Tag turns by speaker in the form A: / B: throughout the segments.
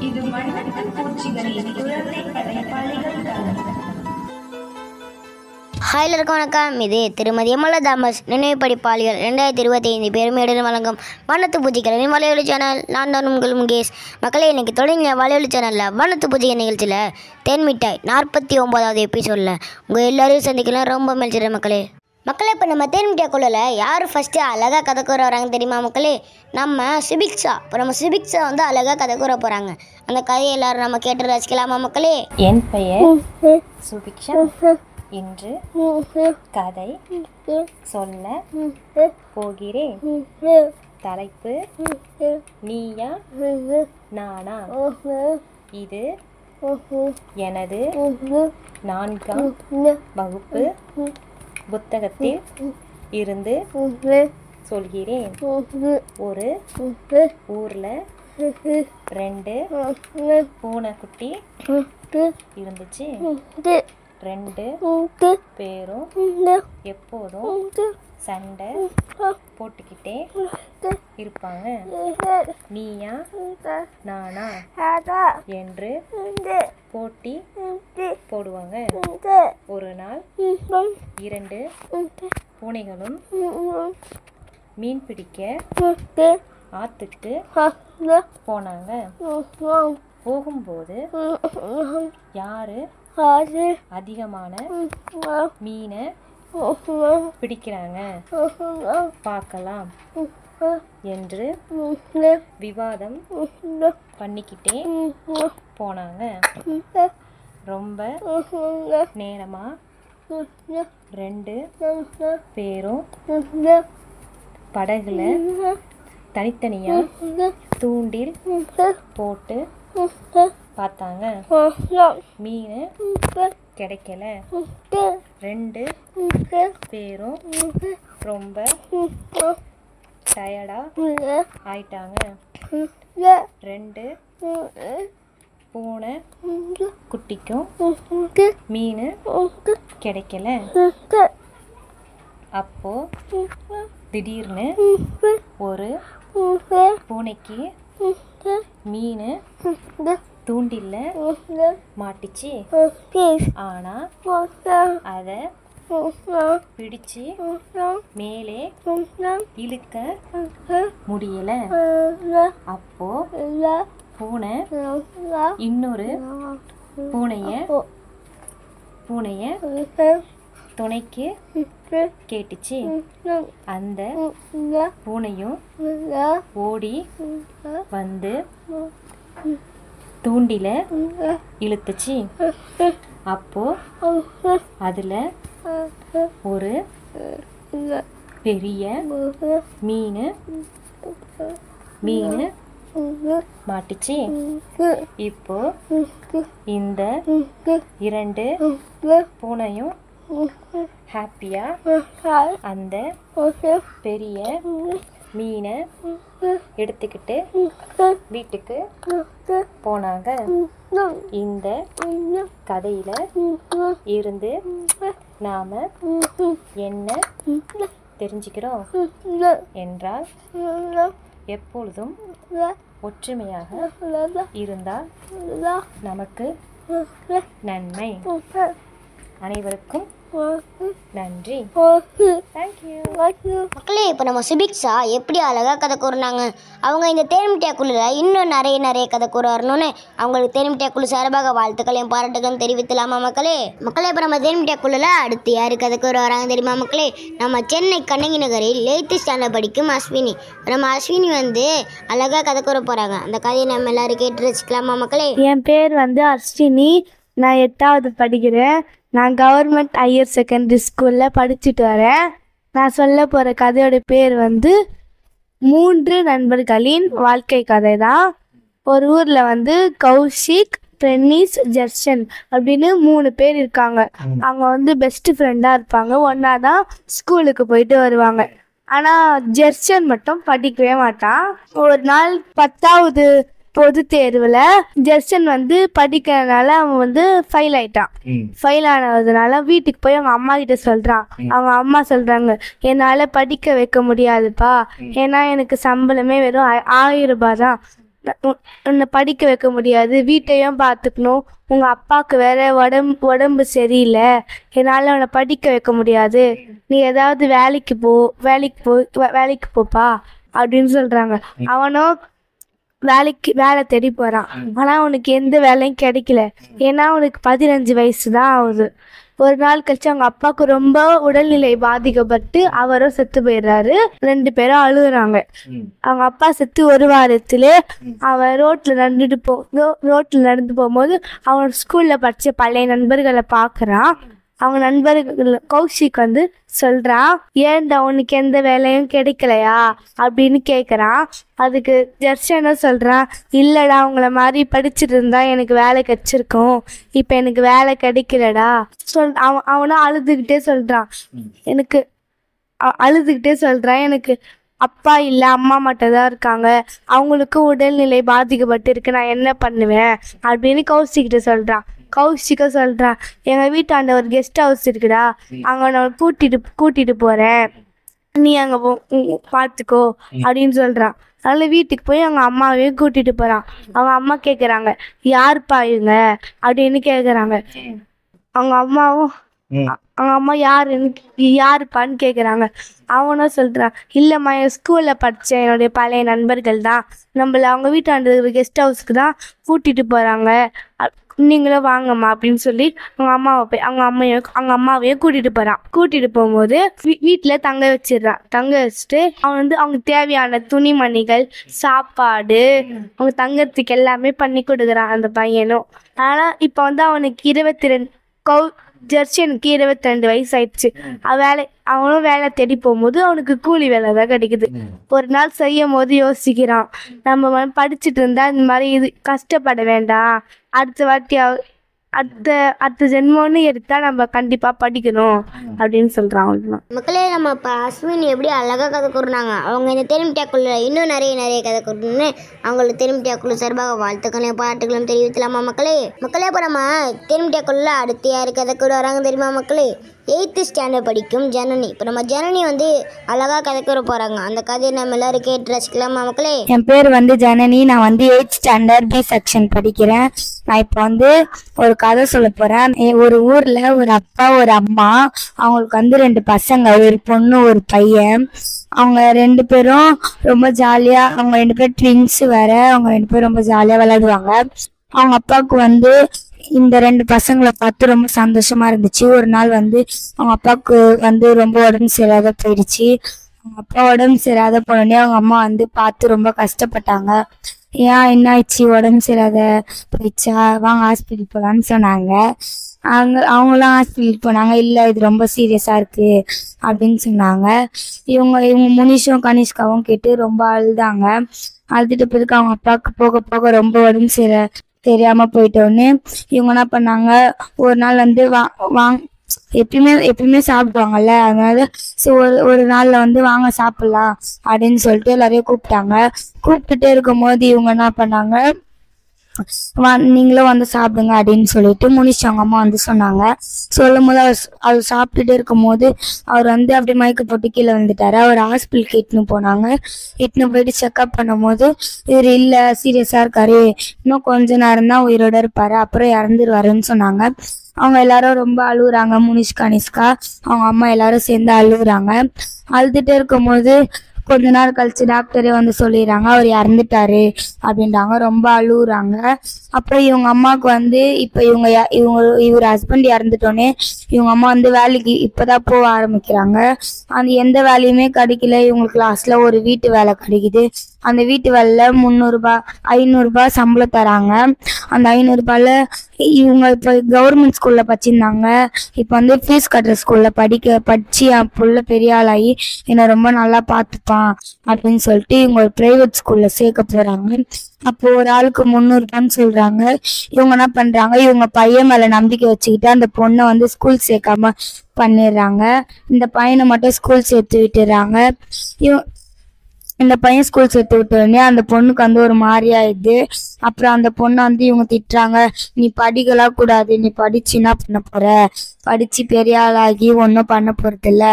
A: இது வண்ணத்து பூச்சிகளின் குழந்தை படைப்பாளிகள் தளம்.
B: ஹாய் எல்லாருக்கும் வணக்கம். இது திருமதி எம்எல்ஏ தாமஸ் நினைவு படிப்பாளிகள் 2025 பெருமையுடன் வழங்கும் வண்ணத்து பூச்சிகளின் வலையொலி சேனல். நான் தான் உங்கள் முகேஷ். மக்களே, இன்றைக்கி தொடங்கிய வலையொலி சேனலில் வண்ணத்து பூச்சிகள் நிகழ்ச்சியில் தேன்மிட்டாய் 49வது எபிசோடில் உங்கள் எல்லோரையும் சந்திக்கலாம். ரொம்ப மெல்ச்சிடுற மக்களே. இப்போ நம்ம தேன்மிட்டாய் குழுவில் யார் ஃபஸ்ட்டு அழகாக கதை கூற வராங்க தெரியுமா மக்களே? நம்ம சுபிக்ஷா. இப்போ நம்ம சுபிக்ஷா வந்து அழகாக கதை கூற போகிறாங்க. அந்த கதையை எல்லோரும் நம்ம கேட்டு ரசிக்கலாமா மக்களே?
C: என் பெயர் சுபிக்ஷா. இன்று கதை சொல்ல போகிறேன். தலைப்பு நீயா நானா. இது எனது 4ஆம் வகுப்பு புத்தகத்தில் இருந்து சொல்கிறேன். ஒரு ஊர்ல 2 பூனைக்குட்டி இருந்துச்சு. 2 பேரும் எப்போதும் சண்டை போட்டுக்கிட்டே இருப்பாங்க. நீயா நானா என்று போட்டி போடுவாங்க. ஒரு நாள் 2 பூனைகளும் மீன் பிடிக்க ஆத்துக்கு போனாங்க. போகும்போது யாரு அதிகமான மீனை பிடிக்கிறாங்க பார்க்கலாம் என்று விவாதம் பண்ணிக்கிட்டே போனாங்க. ரொம்ப நேரமா 2 பேரும் படகுல தனித்தனியா தூண்டில் போட்டு பார்த்தாங்க. மீன் கிடைக்கல. 2 பேரும் ரொம்ப டயர்டா ஆயிட்டாங்க. 2 பூனை குட்டிக்கும் மீன் கிடைக்கல. அப்போ திடீர்னு ஒரு பூனைக்கு மீன் தூண்டில்ல மாட்டிச்சு. ஆனா அத பிடிச்சு மேலே இழுக்க முடியல. அப்போ பூனை இன்னொரு பூனைய துணைக்கு கேட்டுச்சு. அந்த பூனையும் ஓடி வந்து தூண்டில இழுத்துச்சு. அப்போ அதுல ஒரு பெரிய மீன் மாட்டிச்சு. இப்போ இந்த 2 பூனையும் ஹாப்பியா அந்த பெரிய மீனை எடுத்துக்கிட்டு வீட்டுக்கு போனாங்க. இந்த கதையில இருந்து நாம என்ன தெரிஞ்சுக்கிறோம் என்றால், எப்பொழுதும் ஒற்றுமையாக இருந்தால் நமக்கு நன்மை. அனைவருக்கும் நன்றி.
B: மக்களே, இப்போ நம்ம சுபிக்ஷா எப்படி அழகாக கதை கூறினாங்க. அவங்க இந்த தேன்மிட்டாய் குழுவில் இன்னும் நிறைய கதை கூற வரணும்னு அவங்களுக்கு தேன்மிட்டாய் குழு சார்பாக வாழ்த்துக்களையும் பாராட்டுகளும் தெரிவித்துலாமா மக்களே? இப்போ நம்ம தேன்மிட்டாய் குழுவில் அடுத்து யார் கதை கூற வராங்க தெரியுமா மக்களே? நம்ம சென்னை கண்ணகி நகரில் 8th ஸ்டாண்டர்ட் படிக்கும் அஸ்வினி. நம்ம அஸ்வினி வந்து அழகாக கதை கூற போகிறாங்க. அந்த கதையை நம்ம எல்லாரும் கேட்டு ரசிக்கலாமா மக்களே?
D: என் பேர் வந்து அஸ்வினி. நான் 8வது படிக்கிறேன். நான் கவர்மெண்ட் ஹையர் செகண்டரி ஸ்கூலில் படிச்சுட்டு வரேன். நான் சொல்ல போகிற கதையோட பேர் வந்து 3 நண்பர்களின் வாழ்க்கை கதை தான். ஒரு ஊரில் வந்து கௌஷிக், பிரென்னிஸ், ஜெர்சன் அப்படின்னு 3 பேர் இருக்காங்க. அவங்க வந்து பெஸ்ட் ஃப்ரெண்டாக இருப்பாங்க. ஒன்றா தான் ஸ்கூலுக்கு போயிட்டு வருவாங்க. ஆனால் ஜெர்சன் மட்டும் படிக்கவே மாட்டான். ஒரு நாள் 10வது பொது தேர்வில் ஜெர்சன் வந்து படிக்கிறதுனால அவன் வந்து ஃபெயில் ஆயிட்டான். ஃபெயில் ஆனதுனால வீட்டுக்கு போய் அவங்க அம்மா கிட்ட சொல்கிறான். அவங்க அம்மா சொல்கிறாங்க, என்னால் படிக்க வைக்க முடியாதுப்பா, ஏன்னா எனக்கு சம்பளமே வெறும் 1000 ரூபாய் தான். உன்னை படிக்க வைக்க முடியாது, வீட்டையும் பார்த்துக்கணும், உங்கள் அப்பாவுக்கு வேற உடம்பு சரியில்லை, என்னால் உன்னை படிக்க வைக்க முடியாது, நீ ஏதாவது வேலைக்கு போப்பா அப்படின்னு சொல்கிறாங்க. அவனும் வேலை தேடி போகிறான். ஆனால் அவனுக்கு எந்த வேலையும் கிடைக்கல. ஏன்னா அவனுக்கு 15 வயசு தான் ஆகுது. ஒரு நாள் கழிச்சு அவங்க அப்பாவுக்கு ரொம்ப உடல்நிலை பாதிக்கப்பட்டு அவரும் செத்து போயிடுறாரு. 2 பேரும் அழுகுறாங்க. அவங்க அப்பா செத்து ஒரு வாரத்துல அவன் ரோட்ல நடந்து போகும்போது அவன் ஸ்கூல்ல படிச்ச பழைய நண்பர்களை பார்க்கறான். அவங்க நண்பர்கள் கௌஷிக் வந்து சொல்றான், ஏன்டா உனக்கு எந்த வேலையும் கிடைக்கலையா அப்படின்னு கேட்குறான். அதுக்கு தர்ஷனும் சொல்றான், இல்லடா உங்களை மாதிரி படிச்சுட்டு இருந்தா எனக்கு வேலை கிடைச்சிருக்கும், இப்போ எனக்கு வேலை கிடைக்கலடா அவனும் அழுதுகிட்டே சொல்றான், எனக்கு அப்பா இல்லை, அம்மா மட்டும் தான் இருக்காங்க, அவங்களுக்கும் உடல்நிலை பாதிக்கப்பட்டு இருக்கு, நான் என்ன பண்ணுவேன் அப்படின்னு கௌஷிக்கிட்ட சொல்றான். கௌஷிக்க சொல்கிறான், எங்கள் வீட்டாண்ட ஒரு கெஸ்ட் ஹவுஸ் இருக்குடா, அங்கே நான் கூட்டிட்டு போகிறேன், நீ அங்கே பார்த்துக்கோ அப்படின்னு சொல்கிறான். அதனால வீட்டுக்கு போய் அவங்க அம்மாவையும் கூட்டிட்டு போகிறான். அவங்க அம்மா கேட்குறாங்க, யாருப்பா இவங்க அப்படின்னு கேட்குறாங்க. அவங்க அம்மா யாருப்பான்னு கேட்குறாங்க. அவனும் சொல்கிறான், இல்லைம்மா என் ஸ்கூலில் படித்த என்னுடைய பழைய நண்பர்கள் தான், நம்மளை அவங்க வீட்டாண்ட ஒரு கெஸ்ட் ஹவுஸ்க்கு தான் கூட்டிகிட்டு போகிறாங்க, நீங்களும் வாங்கம்மா அப்படின்னு சொல்லி அவங்க அம்மாவையும் கூட்டிட்டு போகும்போது வீட்டில் தங்க வச்சுட்டு அவன் வந்து அவங்க தேவையான துணிமணிகள், சாப்பாடு, அவங்க தங்கறதுக்கு எல்லாமே பண்ணி கொடுக்குறான் அந்த பையனும். ஆனால் இப்போ வந்து அவனுக்கு ஜெர்ஷனுக்கு 22 வயசு ஆயிடுச்சு. அவனும் வேலை தேடி போகும்போது அவனுக்கு கூலி வேலை தான் கிடைக்குது. ஒரு நாள் செய்யும் போது யோசிக்கிறான், நம்ம படிச்சுட்டு இருந்தா இந்த மாதிரி இது கஷ்டப்பட வேண்டாம், அடுத்த ஜென்மம்னு எடுத்தா நம்ம கண்டிப்பா படிக்கணும் அப்படின்னு சொல்றான்.
B: மக்களே, நம்ம இப்போ அஸ்வின் எப்படி அழகாக கதை கூறினாங்க. அவங்க இந்த தெரிமிட்டியாக்குள்ள இன்னும் நிறைய கதை கூறணும்னு அவங்களுக்கு தெரிமிட்டியாக்குள்ள சார்பாக வாழ்த்துக்களையும் பாராட்டுகளும் தெரிவிக்கலாமா மக்களே? இப்போ நம்ம தெரிமிட்டியாக்குள்ள அடுத்து யார் கதை கூட வராங்க தெரியுமா மக்களே? 8th ஸ்டாண்டர்ட் படிக்கும் ஜனனி. இப்போ நம்ம ஜனனி வந்து அழகாக கதை கூற போகிறாங்க. அந்த கதையை நம்ம எல்லாரும் கேட்டு ரசிக்கலாமா மக்களே?
E: என் பேர் வந்து ஜனனி. நான் வந்து 8th ஸ்டாண்டர்ட் B செக்ஷன் படிக்கிறேன். நான் இப்போ வந்து ஒரு கதை சொல்ல போகிறேன். ஒரு ஊரில் ஒரு அப்பா ஒரு அம்மா, அவங்களுக்கு வந்து 2 பசங்க, ஒரு பொண்ணு ஒரு பையன். அவங்க 2 பேரும் ரொம்ப ஜாலியாக, அவங்க 2 பேர் ட்வின்ஸ் வேற, அவங்க 2 பேரும் ரொம்ப ஜாலியாக விளையாடுவாங்க. அவங்க அப்பாவுக்கு வந்து இந்த 2 பசங்களை பார்த்து ரொம்ப சந்தோஷமா இருந்துச்சு. ஒரு நாள் வந்து அவங்க அப்பாவுக்கு வந்து ரொம்ப உடம்பு சரியாத போயிடுச்சு. அவங்க அப்பா உடம்பு சரியாத போனோடனே அவங்க அம்மா வந்து பார்த்து ரொம்ப கஷ்டப்பட்டாங்க. ஏன் என்ன ஆயிடுச்சு, உடம்பு சரியாத போயிடுச்சா, வாங்க ஹாஸ்பிட்டல் போகலான்னு சொன்னாங்க. அவங்களாம் ஹாஸ்பிட்டல் போனாங்க. இல்லை இது ரொம்ப சீரியஸாக இருக்கு அப்படின்னு சொன்னாங்க. இவங்க முனிஷும் கனிஷ்காவும் கேட்டு ரொம்ப அழுதாங்க. அழுதுட்டு போயிருக்கு. அவங்க அப்பாவுக்கு போக போக ரொம்ப உடம்பு தெரியாம போயிட்டோன்னு இவங்க என்ன பண்ணாங்க, ஒரு நாள் வந்து எப்பயுமே சாப்பிடுவாங்கல்ல, அதனால ஒரு நாள்ல வந்து வாங்க சாப்பிடலாம் அப்படின்னு சொல்லிட்டு எல்லாரையும் கூப்பிட்டுட்டே இருக்கும் போது இவங்க என்ன பண்ணாங்க, நீங்களும் வந்து சாப்பிடுங்க அப்படின்னு சொல்லிட்டு முனிஷ் அவங்க அம்மா வந்து சொன்னாங்க. சொல்லும் போது அவர் சாப்பிட்டுட்டே இருக்கும் போது அவர் வந்து அப்படியே மயக்க போட்டு கீழே வந்துட்டாரு. அவர் ஹாஸ்பிட்டலுக்கு இட்டுன்னு போயிட்டு செக்அப் பண்ணும் போது இவர் இல்லை சீரியஸா இருக்காரு, இன்னும் கொஞ்ச நேரம் தான் உயிரோட இருப்பாரு, அப்புறம் இறந்துருவாருன்னு சொன்னாங்க. அவங்க எல்லாரும் ரொம்ப அழுகுறாங்க. முனிஷ் கனிஷ்கா அவங்க அம்மா எல்லாரும் சேர்ந்து அழுகுறாங்க. அழுதுட்டே இருக்கும் போது கொஞ்ச நாள் கழிச்சு டாக்டரே வந்து சொல்லிடுறாங்க அவர் இறந்துட்டாரு அப்படின்றாங்க. ரொம்ப அழுகுறாங்க. அப்புறம் இவங்க அம்மாவுக்கு வந்து இப்போ இவர் ஹஸ்பண்ட் இறந்துட்டோன்னே இவங்க அம்மா வந்து வேலைக்கு இப்போதான் போக ஆரம்பிக்கிறாங்க. அந்த எந்த வேலையுமே கிடைக்கல. இவங்களுக்கு லாஸ்ட்ல ஒரு வீட்டு வேலை கிடைக்குது. அந்த வீட்டு வேலையில 500 சம்பளம் தராங்க. அந்த 500 இவங்க இப்போ கவர்மெண்ட் ஸ்கூல்ல படிச்சிருந்தாங்க. இப்போ வந்து ஃபீஸ் கட்டுற ஸ்கூல்ல படிச்சு என் புள்ள பெரிய ஆளாகி என்னை ரொம்ப நல்லா பார்த்துப்பான் அப்படின்னு சொல்லிட்டு இவங்க ஒரு பிரைவேட் ஸ்கூல்ல சேர்க்க போறாங்க. அப்போ ஒரு ஆளுக்கு 300 சொல்றாங்க. இவங்க என்ன பண்றாங்க, இவங்க பையன் மேல நம்பிக்கை வச்சுக்கிட்டு அந்த பொண்ணை வந்து ஸ்கூல் சேர்க்காம பண்ணிடுறாங்க. இந்த பையனை மட்டும் ஸ்கூல் சேர்த்து விட்டுறாங்க. இந்த பையன் ஸ்கூல் சேர்த்து விட்ட உடனே அந்த பொண்ணுக்கு வந்து ஒரு மாதிரி ஆயிடுது. அப்புறம் அந்த பொண்ணை வந்து இவங்க திட்டுறாங்க, நீ படிக்கலாம் கூடாது, நீ படிச்சு என்ன பண்ண போற, படிச்சு பெரிய ஆளாகி ஒன்றும் பண்ண போறது இல்ல,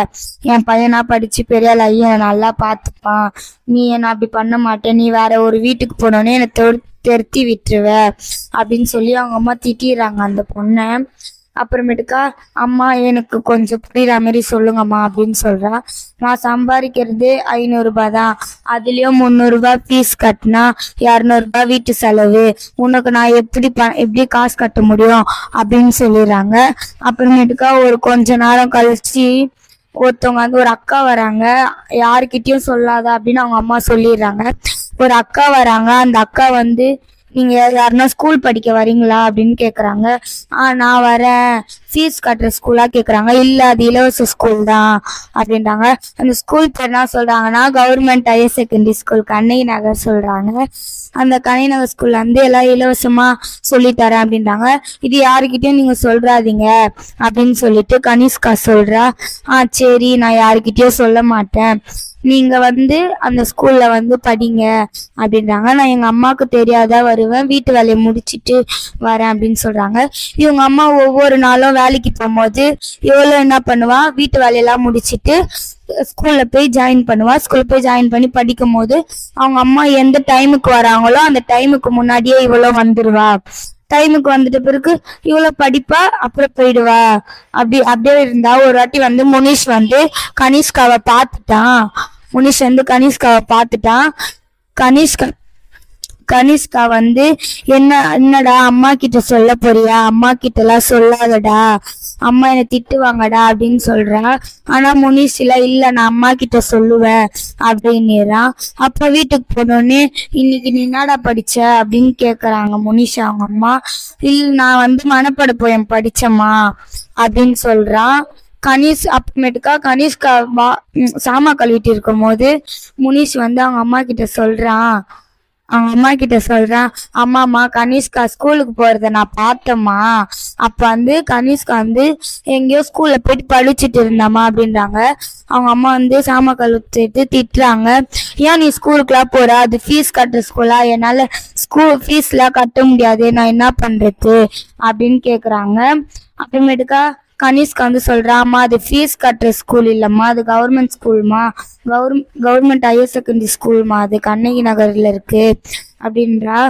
E: என் பையனா படிச்சு பெரிய ஆளாகி என்னை நல்லா பார்த்துப்பான், நீ என்ன அப்படி பண்ண மாட்டேன், நீ வேற ஒரு வீட்டுக்கு போனோடனே என்னை தெருத்தி விட்டுருவ அப்படின்னு சொல்லி அவங்க அம்மா திட்டிடுறாங்க அந்த பொண்ணை. அப்புறமேட்டுக்கா அம்மா எனக்கு கொஞ்சம் புரியுற மாதிரி சொல்லுங்கம்மா அப்படின்னு சொல்றா. நான் சம்பாதிக்கிறது 500 ரூபாய் தான், அதுலயும் 300 ரூபாய் ஃபீஸ் கட்டினா 200 ரூபாய் வீட்டு செலவு, உனக்கு நான் எப்படி காசு கட்ட முடியும் அப்படின்னு சொல்லிடுறாங்க. அப்புறமேட்டுக்கா ஒரு கொஞ்ச நேரம் கழிச்சு ஒருத்தவங்க வந்து ஒரு அக்கா வராங்க, யாருக்கிட்டையும் சொல்லாத அப்படின்னு அவங்க அம்மா சொல்லிடுறாங்க. ஒரு அக்கா வராங்க, அந்த அக்கா வந்து நீங்க யாருன்னா ஸ்கூல் படிக்க வரீங்களா அப்படின்னு கேக்குறாங்க. நான் வரேன், ஃபீஸ் கட்டுற ஸ்கூலா கேக்குறாங்க. இல்ல அது இலவச ஸ்கூல் தான் அப்படின்றாங்க. அந்த ஸ்கூல் பேர் என்ன சொல்றாங்கன்னா government higher secondary school Kannagi Nagar சொல்றாங்க. அந்த கண்ணகி நகர் ஸ்கூல்ல வந்து எல்லாம் இலவசமா சொல்லித்தரேன் அப்படின்றாங்க. இது யாருக்கிட்டையும் நீங்க சொல்றாதீங்க அப்படின்னு சொல்லிட்டு கனிஷ்கா சொல்றா. சரி, நான் யாருக்கிட்டையும் சொல்ல மாட்டேன், நீங்க வந்து அந்த ஸ்கூல்ல வந்து படிங்க அப்படின்றாங்க. நான் எங்க அம்மாவுக்கு தெரியாதா வருவேன், வீட்டு வேலையை முடிச்சுட்டு வரேன் அப்படின்னு சொல்றாங்க. இவங்க அம்மா ஒவ்வொரு நாளும் வேலைக்கு போகும்போது இவ்வளோ என்ன பண்ணுவா, வீட்டு வேலையெல்லாம் முடிச்சுட்டு ஸ்கூல்ல போய் ஜாயின் பண்ணுவா. ஸ்கூல்ல போய் ஜாயின் பண்ணி படிக்கும் போது அவங்க அம்மா எந்த டைமுக்கு வராங்களோ அந்த டைமுக்கு முன்னாடியே இவ்வளோ வந்துருவா. டைமுக்கு வந்துட்ட பிறகு இவ்வளவு படிப்பா, அப்புறம் போயிடுவா. அப்படியே இருந்தா ஒரு வாட்டி வந்து முனிஷ் வந்து கனிஷ்காவை பார்த்துட்டான். கனிஷ்கா வந்து என்னடா அம்மா கிட்ட சொல்ல போறியா, அம்மா கிட்ட எல்லாம் சொல்லாதடா, அம்மா என்னை திட்டுவாங்கடா அப்படின்னு சொல்றா. ஆனா முனிஷ் இல்ல நான் அம்மா கிட்ட சொல்லுவேன் அப்படின்னுறான். அப்ப வீட்டுக்கு போனோடனே இன்னைக்கு நீ என்னடா படிச்ச அப்படின்னு கேக்குறாங்க முனிஷ் அவங்க அம்மா. நான் வந்து மனப்பாட போயம் படிச்சம்மா அப்படின்னு சொல்றான். அப்புறமேட்டுக்கா கனிஷ்கா சாமா கழுவிட்டு இருக்கும் போது முனிஷ் வந்து அவங்க அம்மா கிட்ட சொல்றான், அம்மாமா கனிஷ்கா ஸ்கூலுக்கு போறத நான் பார்த்தேம்மா, அப்ப வந்து கனிஷ்கா வந்து எங்கேயோ ஸ்கூல்ல போயிட்டு படிச்சுட்டு இருந்தாமா அப்படின்றாங்க. அவங்க அம்மா வந்து சாமா கழுவிட்டு திட்டுறாங்க, ஏன் நீ ஸ்கூலுக்குலாம் போற, அது ஃபீஸ் கட்டுற ஸ்கூலா, என்னால ஸ்கூல் ஃபீஸ்லாம் கட்ட முடியாது, நான் என்ன பண்றது அப்படின்னு கேக்குறாங்க. அப்புறமேட்டுக்கா கனிஷ்கா வந்து சொல்றா, அம்மா அது ஃபீஸ் கட்டுற ஸ்கூல் இல்லம்மா, அது கவர்மெண்ட் ஸ்கூல்மா, கவர்மெண்ட் ஹையர் செகண்டரி ஸ்கூல்மா, அது கண்ணகி நகர்ல இருக்கு அப்படின்றா.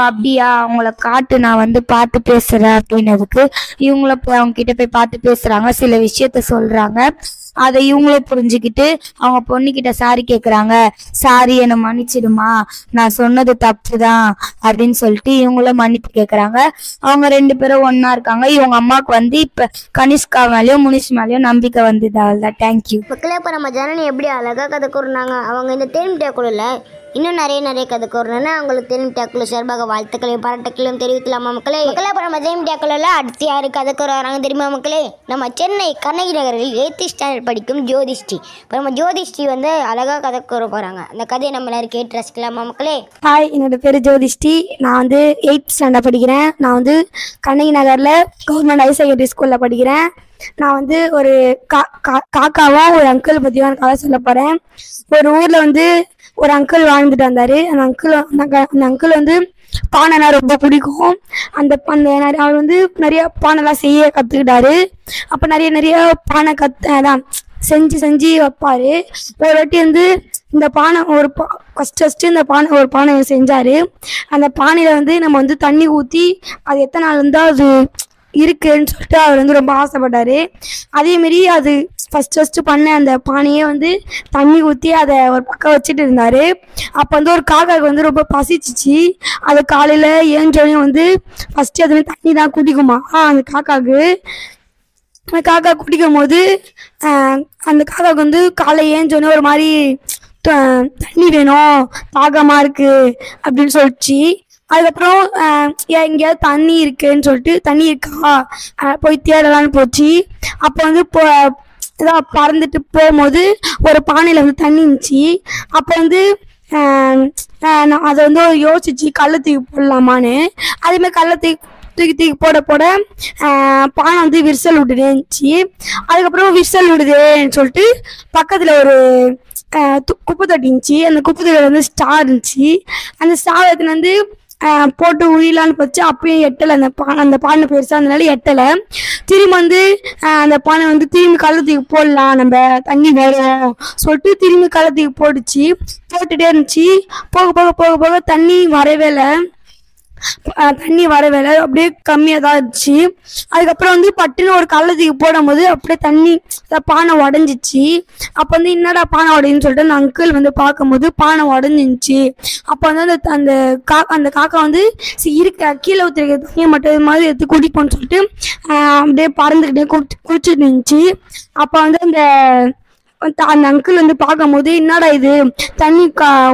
E: அப்படியா, அவங்கள காட்டு, நான் வந்து பார்த்து பேசுறேன் அப்படின்னதுக்கு இவங்கள போய் அவங்க கிட்ட போய் பார்த்து பேசுறாங்க, சில விஷயத்த சொல்றாங்க. அதை இவங்களும் புரிஞ்சுக்கிட்டு அவங்க பொண்ணுகிட்ட சாரி கேக்குறாங்க. சாரி, என்னை மன்னிச்சிடுமா, நான் சொன்னது தப்புதான் அப்படின்னு சொல்லிட்டு இவங்களும் மன்னிப்பு கேக்குறாங்க. அவங்க 2 பேரும் ஒன்னா இருக்காங்க. இவங்க அம்மாவுக்கு வந்து இப்ப கனிஷ்கா மேலேயும் முனிஷ் மேலேயும் நம்பிக்கை வந்தது. அவ்வளவுதான். தேங்க்யூ.
B: மக்களே, இப்போ நம்ம ஜனனி எப்படி அழகாக கதை கூறினாங்க. அவங்க இந்த தேன்மிட்டாக்குள்ள இன்னும் நிறைய கதை கூறணும்னா அவங்களுக்கு தேன்மிட்டாக்குள்ள சார்பாக வாழ்த்துக்களையும் பாராட்டுக்களையும் தெரிவிக்கலாமா மக்களே. இப்போ நம்ம தேன்மிட்டாக்குள்ள அடுத்து யாரு கதை கூற வராங்க தெரியுமா மக்களே? நம்ம சென்னை கண்ணகி நகரில் 8th ஸ்டாண்டர்ட் படிக்கும் ஜோதிஸ்ரீ. இப்போ நம்ம ஜோதிஸ்ரீ வந்து அழகாக கதை கூற போகிறாங்க. அந்த கதையை நம்ம எல்லாரும் கேட்டு ரசிக்கலாமா மக்களே?
D: ஹாய், என்னோட பேர் ஜோதிஸ்ரீ. நான் வந்து 8th ஸ்டாண்டர்ட் படிக்கிறேன். நான் வந்து கண்ணகி நகரில் கவர்மெண்ட் ஹையர் செகண்டரி ஸ்கூலில் படிக்கிறேன். நான் வந்து ஒரு காக்காவும் ஒரு அங்கிள் பற்றியும் எனக்கு கதை சொல்ல போகிறேன். ஒரு ஊரில் வந்து ஒரு அங்கிள் வாழ்ந்துட்டு வந்தார். அந்த அங்கிள் வந்து பானைலாம் ரொம்ப பிடிக்கும். அவர் வந்து நிறைய பானைலாம் செய்ய கற்றுக்கிட்டாரு. அப்போ நிறைய பானை அதான் செஞ்சு வைப்பார். ஒரு வாட்டி வந்து இந்த பானை ஃபஸ்ட்டு இந்த ஒரு பானை செஞ்சார். அந்த பானையில் வந்து நம்ம வந்து தண்ணி ஊற்றி அது எத்தனை நாள் இருந்தால் அது இருக்குன்னு சொல்லிட்டு அவர் வந்து ரொம்ப ஆசைப்பட்டார். அதேமாரி அது ஃபஸ்ட்டு பண்ண அந்த பானையே வந்து தண்ணி ஊற்றி அதை ஒரு பக்கம் வச்சுட்டு இருந்தார். அப்போ வந்து ஒரு காக்காவுக்கு வந்து ரொம்ப பசிச்சிச்சு. அது காலையில் ஏஞ்சோனையும் வந்து ஃபஸ்ட்டு அதுமாதிரி தண்ணி தான் குடிக்குமா அந்த காக்காவுக்கு. அந்த காக்கா குடிக்கும் போது அந்த காக்காவுக்கு வந்து காலை ஏஞ்சோடனே ஒரு மாதிரி தண்ணி வேணும், தாகமாக இருக்குது அப்படின்னு சொல்லிச்சு. அதுக்கப்புறம் எங்கேயாவது தண்ணி இருக்குன்னு சொல்லிட்டு தண்ணி இருக்கா போய் தேடலான்னு போச்சு. அப்போ வந்து இதாக பறந்துட்டு போகும்போது ஒரு பானையில் வந்து தண்ணி இருந்துச்சு. அப்போ வந்து அதை வந்து யோசிச்சு கல்லை தூக்கி போடலாமான்னு. அதேமாதிரி கல்லை தூக்கி போட பானை வந்து விரிசல் விட்டுட்டே இருந்துச்சு. அதுக்கப்புறம் விரிசல் விடுதேன்னு சொல்லிட்டு பக்கத்தில் ஒரு
E: குப்பை தொட்டி இருந்துச்சு. அந்த குப்பை தொட்டியில் வந்து ஸ்டார் இருந்துச்சு. அந்த ஸ்டார் எடுத்துன்னு வந்து போட்டு உயிலான்னு போச்சு. அப்பயும் எட்டலை. அந்த பானை பெருசா அதனால எட்டலை. திரும்பி வந்து அந்த பானை வந்து திரும்பி கள்ளத்துக்கு போடலாம், நம்ம தண்ணி வரும் சொல்லிட்டு திரும்பி கள்ளத்துக்கு போட்டுச்சு. போட்டுட்டே இருந்துச்சு. போக போக போக போக தண்ணி வரவே இல்லை. அப்படியே கம்மியாக தான் இருந்துச்சு. அதுக்கப்புறம் வந்து பட்டுன்னு ஒரு கள்ளத்துக்கு போடும் போது அப்படியே தண்ணி பானை உடஞ்சிச்சு. அப்போ வந்து என்னடா பானை உடையுன்னு சொல்லிட்டு அந்த அங்கிள் வந்து பார்க்கும்போது பானை உடஞ்சிருந்துச்சு. அப்போ வந்து அந்த காக்கா வந்து கீழே ஊற்றிருக்க தண்ணியை மட்டும் இது மாதிரி எடுத்து குடிப்போன்னு சொல்லிட்டு அப்படியே பறந்துக்கிட்டே குடிச்சிட்டு இருந்துச்சு. அப்போ வந்து அந்த அங்கிள் வந்து பார்க்கும்போது என்னடா இது தண்ணி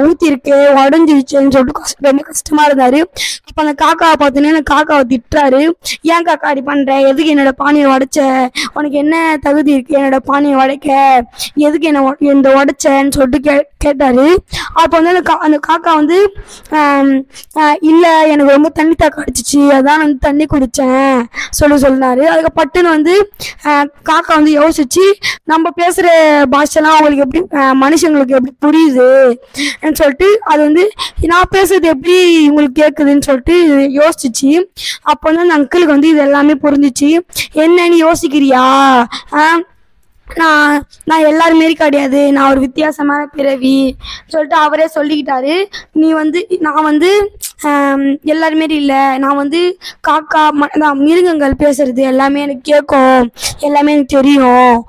E: ஊற்றிருக்கு உடஞ்சிருச்சுன்னு சொல்லிட்டு ரொம்ப கஷ்டமா இருந்தாரு. அப்போ அந்த காக்காவை பார்த்தோன்னே அந்த காக்காவை திட்டுறாரு. ஏன் காக்கா அப்படி பண்ற, எதுக்கு என்னோட பானையை உடைச்ச, உனக்கு என்ன தகுதி இருக்கு என்னோட பானையை உடைக்க, எதுக்கு என்ன உடைச்சேன்னு சொல்லிட்டு கேட்டாரு. அப்போ வந்து அந்த காக்கா வந்து இல்லை எனக்கு ரொம்ப தண்ணி தாக்கம் அடிச்சிச்சு, அதான் வந்து தண்ணி குடிச்சேன் சொன்னாரு. அதுக்கு பட்டுன்னு வந்து காக்கா வந்து யோசிச்சு நம்ம பேசுற பாஷெல்லாம் அவங்களுக்கு எப்படி மனுஷங்களுக்கு எப்படி புரியுதுன்னு சொல்லிட்டு அது வந்து நான் பேசுறது எப்படி உங்களுக்கு கேட்குதுன்னு சொல்லிட்டு யோசிச்சு. அப்போ வந்து அந்த அங்கிளுக்கு வந்து இது எல்லாமே புரிஞ்சிச்சு. என்னன்னு யோசிக்கிறியா, நான் எல்லாரும் மாரி கிடையாது, நான் ஒரு வித்தியாசமான பிறவி சொல்லிட்டு அவரே சொல்லிக்கிட்டாரு. நான் வந்து எல்லாரும் மாரி இல்லை, நான் வந்து காக்கா மிருகங்கள் பேசுறது எல்லாமே எனக்கு கேட்கும், எல்லாமே எனக்கு தெரியும்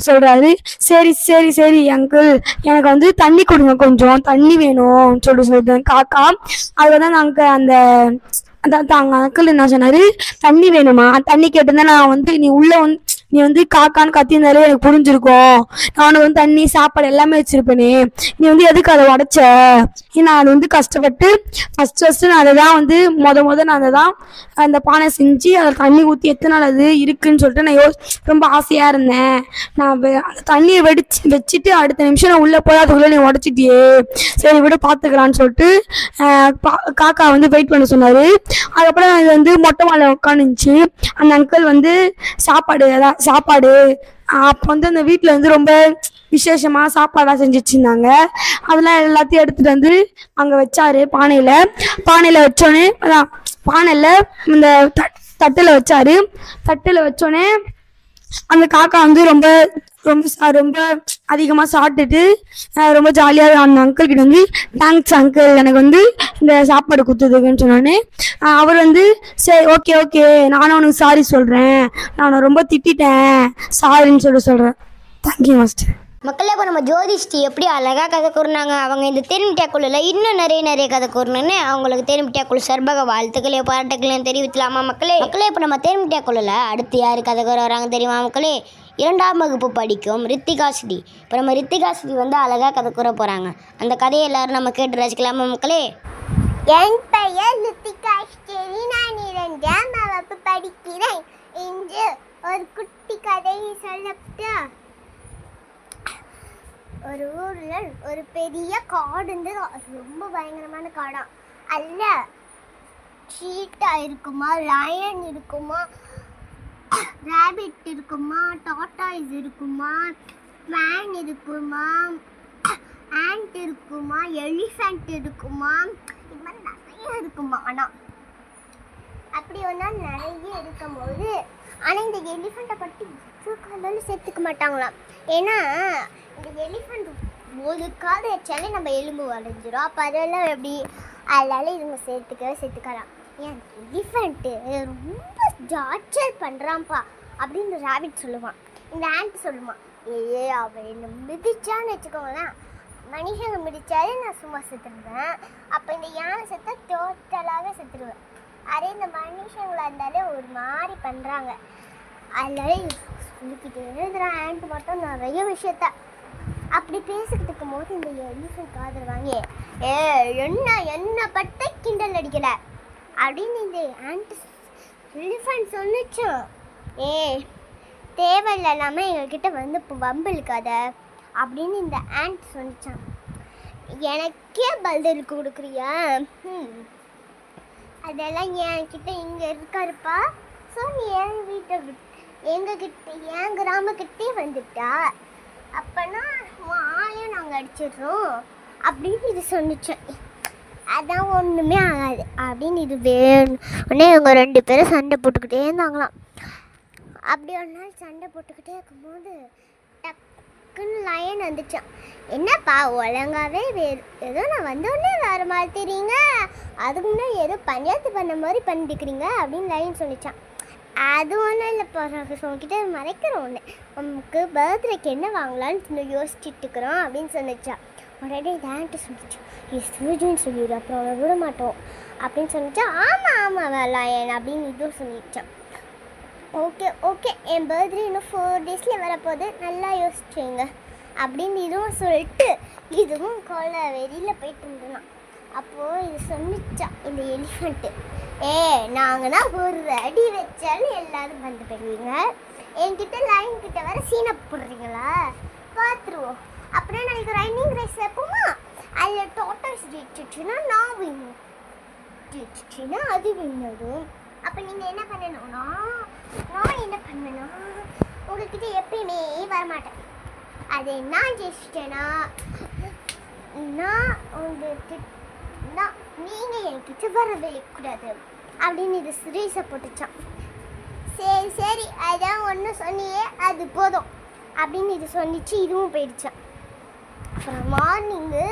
E: சொல்றாரு. சரி சரி சரி அங்கிள், எனக்கு வந்து தண்ணி கொடுங்க, கொஞ்சம் தண்ணி வேணும் சொல்லிட்டு காக்கா. அது வந்து அங்க அங்கிள் என்ன சொன்னாரு, தண்ணி வேணுமா, தண்ணி கேட்டிருந்தா நான் வந்து நீ வந்து காக்கான்னு கத்தியிருந்தாலே எனக்கு புரிஞ்சிருக்கும், நானும் வந்து தண்ணி சாப்பாடு எல்லாமே வச்சிருப்பேனே, நீ வந்து எதுக்கு அதை உடைச்ச, நான் அது வந்து கஷ்டப்பட்டு ஃபர்ஸ்ட் நான் அதை தான் வந்து நான் அதை தான் அந்த பானை செஞ்சு அதில் தண்ணி ஊற்றி எத்தனை நாள் அது இருக்குன்னு சொல்லிட்டு நான் ரொம்ப ஆசையாக இருந்தேன். நான் அந்த தண்ணியை வச்சுட்டு அடுத்த நிமிஷம் நான் உள்ளே போய் அதுக்குள்ளே நீ உடச்சிட்டியே, சரி விட பார்த்துக்கலான்னு சொல்லிட்டு காக்கா வந்து வெயிட் பண்ண சொன்னார். அதுக்கப்புறம் அது வந்து மொட்டை மாலை உட்காந்துச்சு. அந்த அங்கிள் வந்து சாப்பாடு அப்போ வந்து அந்த வீட்டில் வந்து ரொம்ப விசேஷமாக சாப்பாடாக செஞ்சு வச்சுருந்தாங்க. அதெல்லாம் எல்லாத்தையும் எடுத்துகிட்டு வந்து அங்கே வச்சாரு. பானையில் வச்சோடனே பானையில் இந்த தட்டில் வச்சாரு. தட்டில் வச்சோடனே அந்த காக்கா வந்து ரொம்ப ரொம்ப ரொம்ப அதிகமாக சாப்பிட்டுட்டு ரொம்ப ஜாலியாக அந்த அங்கிள் கிட்ட வந்து தேங்க்ஸ் அங்கிள், எனக்கு வந்து இந்த சாப்பாடு கொடுத்ததுக்குன்னு சொன்னோடனே அவர் வந்து சரி ஓகே ஓகே நானும் உனக்கு சாரி சொல்கிறேன், நான் ரொம்ப திட்டேன் சாரின்னு சொல்கிறேன். Thank you master.
B: மக்களே, இப்போ நம்ம ஜோதிஷ்டி எப்படி அழகாக கதை கூறினாங்க. அவங்க இந்த தேன்மிட்டியா குழுவில் இன்னும் நிறைய கதை கூறணுன்னு அவங்களுக்கு தேன்மிட்டியா குழு சார்பாக வாழ்த்துக்களையும் பாராட்டுகளையும் தெரிவிக்கலாமா மக்களே? இப்போ நம்ம தேன்மிட்டியா குழுவில் அடுத்து யார் கதை கூற வராங்க தெரியுமா மக்களே? 2ஆம் வகுப்பு படிக்கும் ரித்திகாஸ்ரீ. இப்போ நம்ம ரித்திகாஸ்ரீ வந்து அழகாக கதை கூற போகிறாங்க. அந்த கதையை எல்லாரும் நம்ம கேட்டு ரசிக்கலாமா மக்களே?
F: என் பெயர் ரித்திகாஸ்ரீ, நான் 2ஆம் வகுப்பு படிக்கிறேன். இன்று ஒரு குட்டி கதையை சொல்லப்பட்டா. ஒரு ஊரில் ஒரு பெரிய காடு இருந்து, ரொம்ப பயங்கரமான காடாம். அல்ல சீட்டா இருக்குமா, லயன் இருக்குமா, ரேபிட் இருக்குமா, டாட்டாய்ஸ் இருக்குமா, மேன் இருக்குமா, ஆண்ட் இருக்குமா, எலிஃபண்ட் இருக்குமா, இது மாதிரி நிறைய இருக்குமா. ஆனால் அப்படி ஒரு நாள் நிறைய இருக்கும்போது ஆனால் இந்த எலிஃபண்ட்டை பற்றி காலையில் சேர்த்துக்க மாட்டாங்களாம். ஏன்னா இந்த எலிஃபண்ட் ஒரு காது வச்சாலே நம்ம எலும்பு வளைஞ்சிரும். அப்போ அதெல்லாம் எப்படி, அதனால இதுங்க சேர்த்துக்கலாம். ஏன் எலிஃபண்ட்டு ரொம்ப டார்ச்சர் பண்ணுறான்ப்பா அப்படின்னு ரேபிட் சொல்லுவான். இந்த ஆண்ட் சொல்லுவான், அவன் என்னை மிதிச்சான்னு வச்சுக்கோங்களேன், மனுஷங்க மிதிச்சாலே நான் சும்மா செத்துடுவேன், அப்போ இந்த யானை செத்த டோட்டலாகவே செத்துடுவேன். அதே இந்த மனுஷங்களா இருந்தாலே ஒரு மாதிரி பண்ணுறாங்க, அதனால சொல்லிக்கிட்டே இருக்கிறான் ஆண்ட் மட்டும் நிறைய விஷயத்த. அப்படி பேசிக்கிட்டு இருக்கும் போது இந்த எலிஃபண்ட் காதல் வாங்கி என்ன பட்ட கிண்டல் அடிக்கலை அப்படின்னு இந்த ஆண்ட் எலிஃபண்ட் சொன்னிச்சு. தேவையில்லை இல்லாமல் எங்ககிட்ட வந்து இப்போ வம்பிழுக்காத அப்படின்னு இந்த ஆண்ட் சொன்னிச்சான். எனக்கே பதில் கொடுக்குறியா, அதெல்லாம் என்கிட்ட இங்கே இருக்காருப்பா, ஸோ நீ என் வீட்டை எங்ககிட்ட என் கிராமக்கிட்டே வந்துட்டா, அப்போனா ஆளையும் நாங்கள் அடிச்சிடுறோம் அப்படின்னு இது சொன்னிச்சேன். அதான் ஒன்றுமே ஆகாது அப்படின்னு இது வேணும். உடனே இவங்க 2 பேரும் சண்டை போட்டுக்கிட்டே இருந்தாங்களாம். அப்படி ஒரு நாள் சண்டை போட்டுக்கிட்டே இருக்கும்போது டக்குன்னு லயன் வந்துச்சான். என்னப்பா ஒழுங்காவே ஏதோ நான் வந்தோடனே வேறு மாதிரி தெரியுங்க, அதுக்கு முன்னாடி ஏதோ பஞ்சாயத்து பண்ண மாதிரி பண்ணிட்டுக்கிறீங்க அப்படின்னு லயன் சொல்லிச்சான். அது ஒன்றும் இல்லைப்பா, உங்ககிட்ட மறைக்கிற ஒன்று, நமக்கு பர்த்டேக்கு என்ன வாங்கலான்னு யோசிச்சுட்டு இருக்கிறோம் அப்படின்னு சொன்னிச்சா. உடனே டேன்ட்டு சொல்லிச்சு, சூஜின்னு சொல்லிடு, அப்புறம் அவனை விட மாட்டோம் அப்படின்னு சொல்லிச்சா. ஆமாம் லயன் அப்படின்னு இதுவும் சொல்லிச்சான். ஓகே என் பர்த்டே இன்னும் 4 டேஸில் வரப்போகுது, நல்லா யோசிச்சுங்க அப்படின்னு இதுவும் சொல்லிட்டு இதுவும் கொலை வெளியில் போயிட்டு இருந்தான். அப்போது இது சொன்னிச்சா இந்த எலிஃபண்ட்டு, நாங்கள் தான் ஒரு அடி வச்சாலும் எல்லோரும் வந்து போயிடுவீங்க, என்கிட்ட லைன் கிட்ட வர சீனை போடுறீங்களா, பார்த்துருவோம். அப்புறம் நாளைக்கு ரன்னிங் ரேஸ் வைப்போமா, அதில் டோட்டல்ஸ் ஜெயிச்சிச்சுன்னா நான் வின், ஜெயிச்சிச்சுன்னா அது வின்னடும். அப்போ நீங்கள் என்ன பண்ணணும்னா, நான் என்ன பண்ணணும், உங்கள்கிட்ட எப்பயுமே வரமாட்டேன். அது நான் ஜெயிச்சிட்டேன்னா நான் உங்கள்கிட்ட நீங்கள் என்கிட்ட வரவே கூடாது அப்படின்னு இது சீரியஸை போட்டுச்சான். சரி அதான் ஒன்று சொன்னியே அது போதும் அப்படின்னு இது சொன்னிச்சு. இதுவும் போயிடுச்சான். அப்புறம் மார்னிங்கு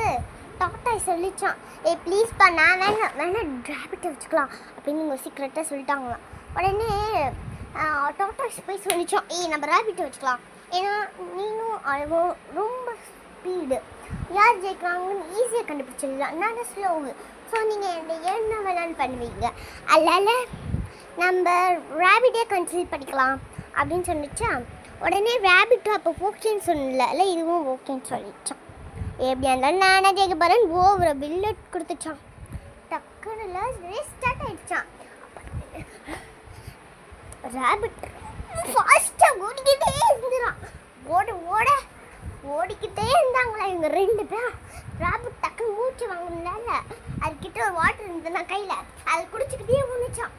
F: டாக்டர் சொல்லிச்சான், ப்ளீஸ்ப்பா நான் வேணா ரேபிட்டை வச்சுக்கலாம் அப்படின்னு நீங்கள் சீக்கிரட்டாக சொல்லிட்டாங்களாம். உடனே டாக்டர்ஸ் போய் சொல்லிச்சோம், நம்ம ரேபிட்டை வச்சுக்கலாம், ஏன்னா நீங்களும் அளவும் ரொம்ப ஸ்பீடு, யார் ஜெயிக்கிறாங்கன்னு ஈஸியாக கண்டுபிடிச்சிடலாம், நான் ஸ்லோவு, ஸோ நீங்கள் என்ன வேணாலும் பண்ணுவீங்க, அதனால் நம்ம ரேபிட்டே கன்சிடர் பண்ணிக்கலாம் அப்படின்னு சொன்னிச்சா. உடனே ரேபிட்டும் அப்போ ஓகேன்னு சொன்னல, இதுவும் ஓகேன்னு சொல்லிச்சான். எப்படியா இருந்தாலும் நானே ஜெயிக்க போகிறேன்னு ஓவர பில்லட் கொடுத்துச்சான். டக்குன்னு ரீஸ்டார்ட் ஆகிடுச்சான். ரேபிட் ஃபாஸ்ட்டாக ஓடிக்கிட்டே இருந்துறான். ஓடிக்கிட்டே இருந்தாங்களா இவங்க 2 பேரும். ரேபிட் டக்குன்னு மூச்சு வாங்கணும்ல, அதுக்கிட்ட ஒரு வாட்டர் இருந்ததுன்னா கையில், அதை குடிச்சிக்கிட்டே வந்துச்சான்.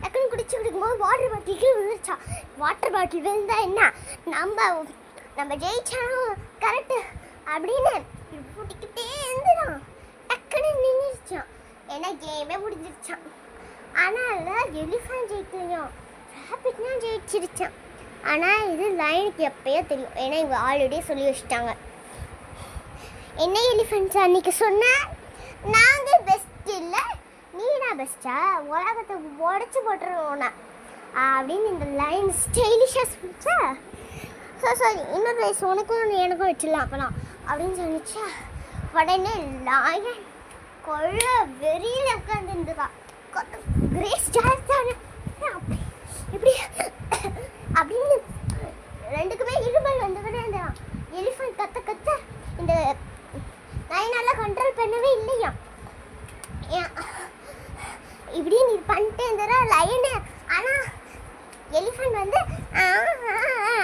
F: டக்குன்னு குடிச்சுக்கிட்டு இருக்கும்போது வாட்டர் பாட்டில் கீழே விழுந்துச்சான். வாட்டர் பாட்டில் விழுந்தா என்ன, நம்ம ஜெயிச்சாலும் கரெக்டு அப்படின்னு பூட்டிக்கிட்டே இருந்துதான். டக்குன்னு நின்றுச்சான், ஏன்னா கேமே முடிஞ்சிருச்சான். ஆனால் எலிஃபண்ட் ஜெயிக்கலையும், ரேபிட்னா ஜெயிச்சிருச்சான். ஆனால் இது லைனுக்கு எப்பயோ தெரியும், ஏன்னா இவங்க ஆல்ரெடி சொல்லி வச்சுட்டாங்க. என்ன எலிஃபண்ட்ஸ் அன்னைக்கு சொன்ன, நாங்கள் பெஸ்ட் இல்லை நீனா பெஸ்ட்டா, உலகத்தை உடச்சி போட்டுருவோண்ணா அப்படின்னு இந்த லைன் ஸ்டைலிஷாக சொல்லிச்சா. சரி இன்னொரு வயசு உனக்கும் எனக்கும் வச்சிடலாம் அப்போலாம் அப்படின்னு சொல்லிச்சா. உடனே லாயன் கொள்ள வெறியில் உட்காந்துருந்துக்கா. கிரேஸ் ஜாஸ்தானே இப்படி அப்படின்னு 2க்குமே இருமல் வந்துக்கிட்டே இருந்தான். எலிஃபண்ட் கத்த இந்த லைனால கண்ட்ரோல் பண்ணவே இல்லையா. இப்படி நீ பண்ணிட்டே இருந்தா லயனு. ஆனால் எலிஃபண்ட் வந்து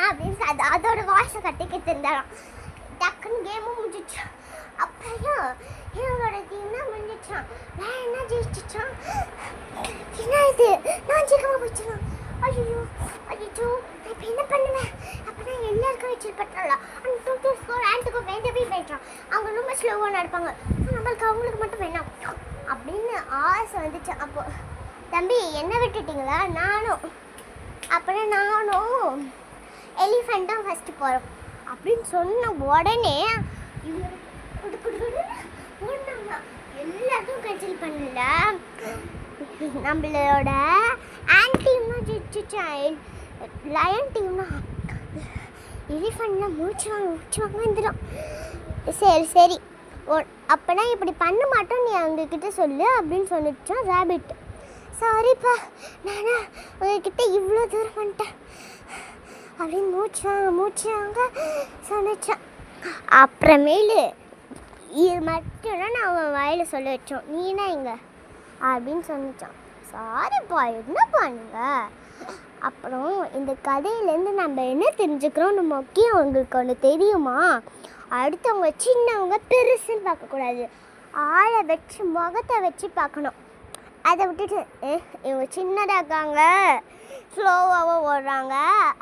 F: அப்படின்னு அதோட வாய்ஸை கட்டிக்கிட்டு இருந்தாராம். டக்குன்னு கேமும் முடிஞ்சிச்சு. அப்புறம் இவங்களோட டீம் தான் முடிஞ்சிச்சான். நான் என்ன ஜெயிச்சிச்சான், என்ன இது நான் ஜெயிக்காம போயிடுச்சுனா. ஐயோ இப்போ என்ன பண்ணுவேன், அப்போ நான் எல்லாருக்கும் வச்சிருப்பட்டாங்களா அந்த டோட்டல் ஸ்கோர் ஆண்ட்டுக்கு வேண்டவே போயிட்டான். அவங்க ரொம்ப ஸ்லோவாக நடப்பாங்க, நம்மளுக்கு அவங்களுக்கு மட்டும் வேணாம் அப்படின்னு ஆசை வந்துச்சு. அப்போ தம்பி என்ன விட்டுட்டிங்களா, அப்புறம் நானும் எலிஃபண்ட்டும் ஃபஸ்ட்டு போகிறோம் அப்படின்னு சொன்ன உடனே ஓடினாங்க. எல்லாத்தையும் கேன்சல் பண்ணல, நம்மளோட ஆண்ட் டீம் தான் ஜெயிச்சிச்சான். லயன் டீம்னா எலிஃபண்ட்லாம் மூச்சு வாங்க வந்துடும். சரி அப்போனா இப்படி பண்ண மாட்டோம், நீ அவங்கக்கிட்ட சொல்லு அப்படின்னு சொன்னிச்சான் ரேபிட். சாரிப்பா நானா உங்ககிட்ட இவ்வளோ தூரம் பண்ணிட்டேன் அப்படின்னு மூச்சு வாங்க சொன்னிச்சான். அப்புறமேலு இது மட்டும்தான் நான் அவன் வாயில் சொல்ல வச்சோம், நீனா இங்கே அப்படின்னு சொன்னிச்சான். சாரிப்பா என்னப்பா நீங்கள். அப்புறம் இந்த கதையிலேருந்து நம்ம என்ன தெரிஞ்சுக்கிறோம், முக்கியம் உங்களுக்கு ஒன்று தெரியுமா, அடுத்தவங்க சின்னவங்க பெருசுன்னு பார்க்கக்கூடாது, ஆளை வச்சு முகத்தை வச்சு பார்க்கணும். அதை விட்டுட்டு இவங்க சின்னதாக இருக்காங்க ஸ்லோவாகவும் ஓடுறாங்க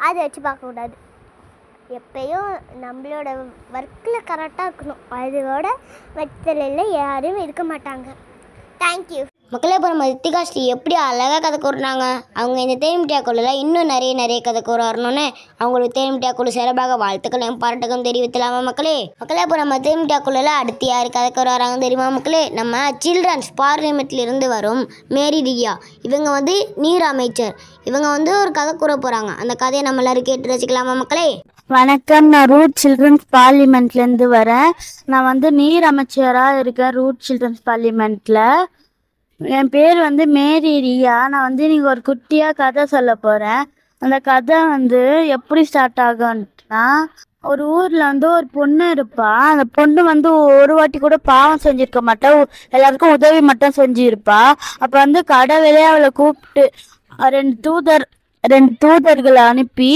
F: அதை வச்சு பார்க்கக்கூடாது. எப்பயும் நம்மளோட ஒர்க்கில் கரெக்டாக இருக்கணும். அதோட வெற்றிலையில் யாரும் இருக்க மாட்டாங்க. தேங்க்யூ.
B: மக்களே, இப்போ நம்ம ரித்திகாஸ்ரீ எப்படி அழகாக கதை கூறினாங்க. அவங்க இந்த தேன்மிட்டியா குழுவில் இன்னும் நிறைய கதை கூற வரணும்னு அவங்களுக்கு தேன்மிட்டியா குழு சிறப்பாக வாழ்த்துக்களையும் பாராட்டுக்கும் தெரிவித்தலாமா மக்களே. இப்போ நம்ம தேன்மிட்டியா குழுவில் அடுத்து யார் கதை கூற வராங்க தெரியுமா மக்களே? நம்ம சில்ட்ரன்ஸ் பார்லிமெண்ட்லேருந்து வரும் மேரி ரியா. இவங்க வந்து நீர் அமைச்சர். இவங்க வந்து ஒரு கதை கூற போகிறாங்க. அந்த கதையை நம்ம எல்லாரும் கேட்டு ரசிக்கலாமா மக்களே?
D: வணக்கம், நான் ரூட் சில்ட்ரன்ஸ் பார்லிமெண்ட்லேருந்து வரேன். நான் வந்து நீர் அமைச்சராக இருக்கேன் ரூட் சில்ட்ரன்ஸ் பார்லிமெண்ட்டில். என் பேர் வந்து மேரி ரியா. நான் வந்து நீங்கள் ஒரு குட்டியாக கதை சொல்ல போகிறேன். அந்த கதை வந்து எப்படி ஸ்டார்ட் ஆகும்னா, ஒரு ஊரில் வந்து ஒரு பொண்ணு இருப்பா. அந்த பொண்ணு வந்து ஒரு வாட்டி கூட பாவம் செஞ்சுருக்க மாட்டா, எல்லாருக்கும் உதவி மட்டும் செஞ்சுருப்பா. அப்போ வந்து கடவுளே அவளை கூப்பிட்டு ரெண்டு தூதர்களை அனுப்பி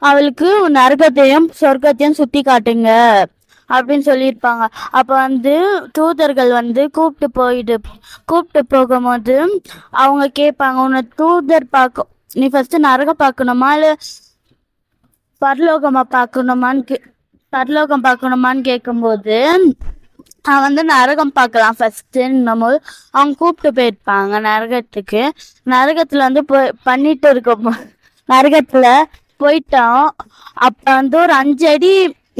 D: அவளுக்கு நரகத்தையும் சொர்க்கத்தையும் சுற்றி காட்டுங்க அப்படின்னு சொல்லியிருப்பாங்க. அப்போ வந்து தூதர்கள் வந்து கூப்பிட்டு போகும்போது அவங்க கேட்பாங்க, உன்னை தூதர் நீ ஃபர்ஸ்ட் நரகம் பார்க்கணுமா இல்லை பரலோகம் பார்க்கணுமான்னு கேட்கும்போது அவன் வந்து நரகம் பார்க்கலாம் ஃபர்ஸ்ட்டுன்னும் போது அவங்க கூப்பிட்டு போயிருப்பாங்க நரகத்துக்கு. நரகத்தில் வந்து பண்ணிட்டு இருக்க நரகத்தில் போயிட்டோம். அப்போ வந்து ஒரு 5 அடி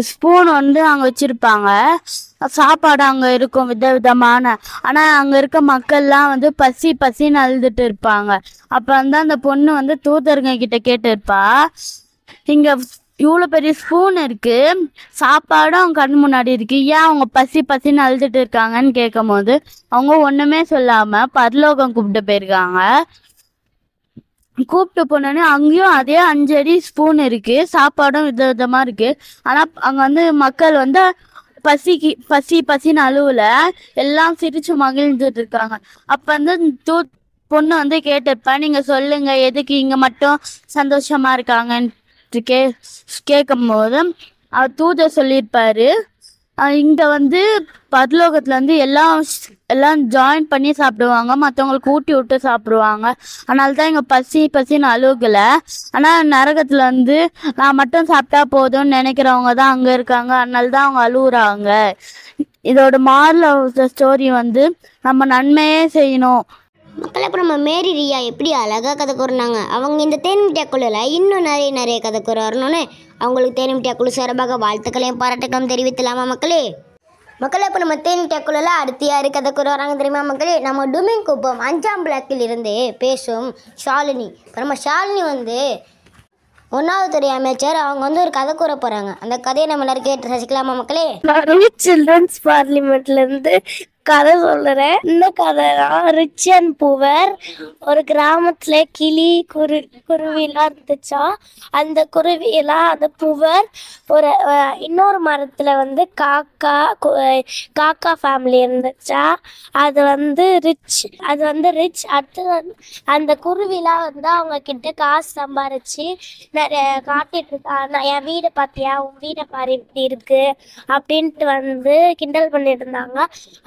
D: ஸ்பூன் வந்து அங்கே வச்சுருப்பாங்க. சாப்பாடு அங்கே இருக்கும் விதவிதமான. ஆனால் அங்கே இருக்க மக்கள்லாம் வந்து பசின்னு அழுதுட்டு இருப்பாங்க. அப்போ வந்து அந்த பொண்ணு வந்து தூதருங்க கிட்ட கேட்டுருப்பா, இங்கே இவ்வளோ பெரிய ஸ்பூன் இருக்கு, சாப்பாடும் அவங்க கண் முன்னாடி இருக்கு, ஏன் அவங்க பசின்னு அழுதுட்டு இருக்காங்கன்னு கேட்கும் போது அவங்க ஒன்றுமே சொல்லாமல் பரலோகம் கூப்பிட்டு போயிருக்காங்க. கூப்பிட்டு போனோன்னே அங்கேயும் அதே 5 அடி ஸ்பூன் இருக்கு, சாப்பாடும் விதவிதமாக இருக்கு. ஆனால் அங்கே வந்து மக்கள் வந்து பசின்னு அழுவல, எல்லாம் சிரிச்சு மகிழ்ந்துட்டு இருக்காங்க. அப்போ வந்து பொண்ணு வந்து கேட்டிருப்பா, நீங்கள் சொல்லுங்க எதுக்கு இங்கே மட்டும் சந்தோஷமா இருக்காங்கன்ட்டு கேட்கும் போது அவர் தூதர் சொல்லியிருப்பாரு, இங்கே வந்து பரலோகத்தில் வந்து எல்லாம் ஜாயின் பண்ணி சாப்பிடுவாங்க, மற்றவங்களுக்கு ஊட்டி விட்டு சாப்பிடுவாங்க. அதனால தான் இங்கே பசின்னு அழுகலை. ஆனால் நரகத்தில் வந்து நான் மட்டும் சாப்பிட்டா போதும்னு நினைக்கிறவங்க தான் அங்கே இருக்காங்க, அதனால தான் அவங்க அழுகுறாங்க. இதோட மாரல் ஆஃப் த ஸ்டோரி வந்து நம்ம நன்மையே செய்யணும்.
B: மக்களே, இப்போ நம்ம மேரி ரியா எப்படி அழகாக கதை கூறினாங்க. அவங்க இந்த தேன்மிட்டியா குழுவில் இன்னும் நிறைய கதை கூற வரணும்னு அவங்களுக்கு தேன்மிட்டியா குழு சிறப்பாக வாழ்த்துக்களையும் பாராட்டுக்களையும் தெரிவித்தலாமா மக்களே. இப்போ நம்ம தேன்மிட்டியா குழுவில் அடுத்து யார் கதை கூற வராங்க தெரியுமா மக்களே? நம்ம டுமிங் குப்பம் 5ஆம் பிளாக்கில் இருந்து பேசும் ஷாலினி. இப்போ நம்ம ஷாலினி வந்து 1வது துறை அமைச்சர். அவங்க வந்து ஒரு கதை கூற போகிறாங்க. அந்த கதையை நம்ம எல்லாரும் கேட்டு ரசிக்கலாமா மக்களே?
E: நான் ரூட் சில்ட்ரன்ஸ் பார்லிமெண்ட்லேருந்து கதை சொல்லுறேன். இந்த கதை தான் ரிச் அண்ட் புவர். ஒரு கிராமத்துல கிளி குருவிலாம் இருந்துச்சா. அந்த குருவியெல்லாம் அந்த புவர் ஒரு இன்னொரு மரத்துல வந்து காக்கா ஃபேமிலி இருந்துச்சா. அது வந்து ரிச். அடுத்து அந்த குருவிலாம் வந்து அவங்க கிட்ட காசு சம்பாரிச்சு நிறைய காட்டிட்டு இருக்கா. நான் என் வீடை பார்த்தியா, உன் வீடை பாரு இப்படி இருக்கு அப்படின்ட்டு வந்து கிண்டல் பண்ணிட்டு இருந்தாங்க.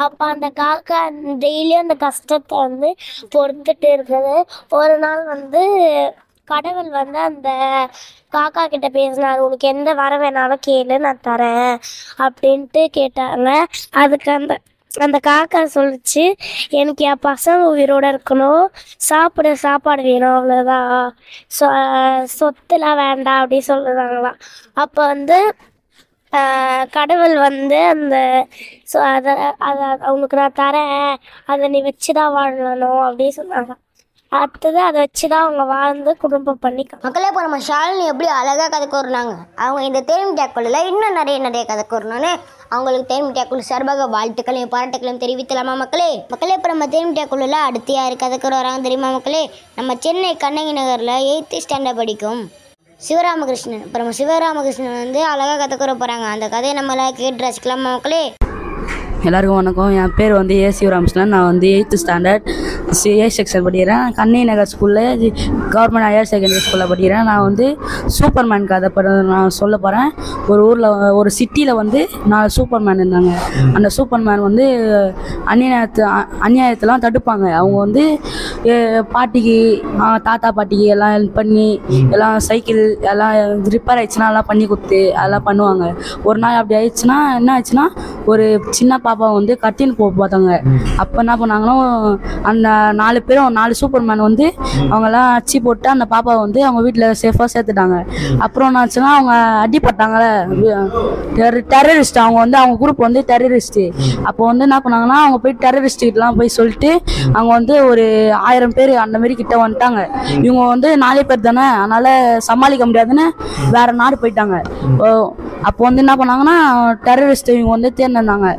E: அப்போ அந்த காக்கா டெய்லியும் அந்த கஷ்டத்தை வந்து பொறுத்துட்டு இருக்குது. ஒரு நாள் வந்து கடவுள் வந்து அந்த காக்கா கிட்ட பேசினார், உனக்கு எந்த வர வேணாலும் கேளு நான் தரேன் அப்படின்ட்டு கேட்டாங்க. அதுக்கு அந்த காக்கா சொல்லிச்சு, எனக்கு என் பசங்க உயிரோட இருக்கணும், சாப்பாடு வேணும், அவ்வளோதான், சொத்துலாம் வேண்டாம் அப்படி சொல்லுறாங்களாம். அப்போ வந்து கடவுள் வந்து அதை அவனுக்கு நான் தரேன், அதை நீ வச்சு தான் வாழணும் அப்படின்னு சொன்னாங்க. அடுத்தது அதை வச்சு தான் அவங்க வாழ்ந்து குடும்பம் பண்ணிக்க.
B: மக்களே, இப்போ நம்ம ஷாலினி எப்படி அழகாக கதை கூறினாங்க. அவங்க இந்த தேன்மிட்டியா குழுவில் இன்னும் நிறைய கதை கூறணும்னு அவங்களுக்கு தேன்மிட்டியா குழு சார்பாக வாழ்த்துக்களையும் பாராட்டுக்களையும் தெரிவித்தலாமா மக்களே? இப்போ நம்ம தேன்மிட்டியா குழுவில் அடுத்து யார் கதை கூற வராங்க தெரியுமா மக்களே? நம்ம சென்னை கண்ணகி நகரில் 8th ஸ்டாண்டர்ட் படிக்கும் சிவராமகிருஷ்ணன். இப்போ நம்ம சிவராமகிருஷ்ணன் வந்து அழகாக கதை கூற போகிறாங்க. அந்த கதையை நம்மளால கேட்டு ரசிக்கலாமா மக்களே?
G: எல்லாருக்கும் வணக்கம். என் பேர் வந்து ஏ சிவராமகிருஷ்ணன். நான் வந்து 8th ஸ்டாண்டர்ட் ஏ செக்ஷன் படிக்கிறேன். கண்ணகி நகர் ஸ்கூலில் கவர்மெண்ட் ஹையர் செகண்டரி ஸ்கூலில் படிக்கிறேன். நான் வந்து சூப்பர்மேன் கதை நான் சொல்ல போகிறேன். ஒரு ஊரில் ஒரு சிட்டியில் வந்து 4 சூப்பர்மேன் இருந்தாங்க. அந்த சூப்பர்மேன் வந்து அநியாயத்தெல்லாம் தடுப்பாங்க. அவங்க வந்து பாட்டிக்கு தாத்தா பாட்டிக்கு எல்லாம் ஹெல்ப் பண்ணி எல்லாம் சைக்கிள் எல்லாம் ரிப்பேர் ஆயிடுச்சுன்னா எல்லாம் பண்ணி கொடுத்து அதெல்லாம் பண்ணுவாங்க. ஒரு நாள் அப்படி ஆயிடுச்சுன்னா என்ன ஆயிடுச்சுன்னா ஒரு சின்ன பாப்பா வந்து கட்டின்னு பார்த்தாங்க. அப்போ என்ன பண்ணாங்கன்னா அந்த 4 பேரும் 4 சூப்பர்மேன் வந்து அவங்கெல்லாம் அச்சு போட்டு அந்த பாப்பாவை வந்து அவங்க வீட்டில் சேஃபாக சேர்த்துட்டாங்க. அப்புறம் என்ன ஆச்சுன்னா அவங்க அடிப்பட்டாங்களே டெரரிஸ்ட், அவங்க வந்து அவங்க குரூப் வந்து டெரரிஸ்ட்டு. அப்போ வந்து என்ன பண்ணாங்கன்னா அவங்க போய் டெரரிஸ்ட்கிட்டலாம் போய் சொல்லிட்டு அவங்க வந்து ஒரு 1000 பேர் அந்த மாதிரி கிட்ட வந்துட்டாங்க. இவங்க வந்து 4 பேர் தானே, அதனால சமாளிக்க முடியாதுன்னு வேற நாடு போயிட்டாங்க. அப்போ வந்து என்ன பண்ணாங்கன்னா டெரரிஸ்ட் இவங்க வந்து தேர்ந்தாங்க.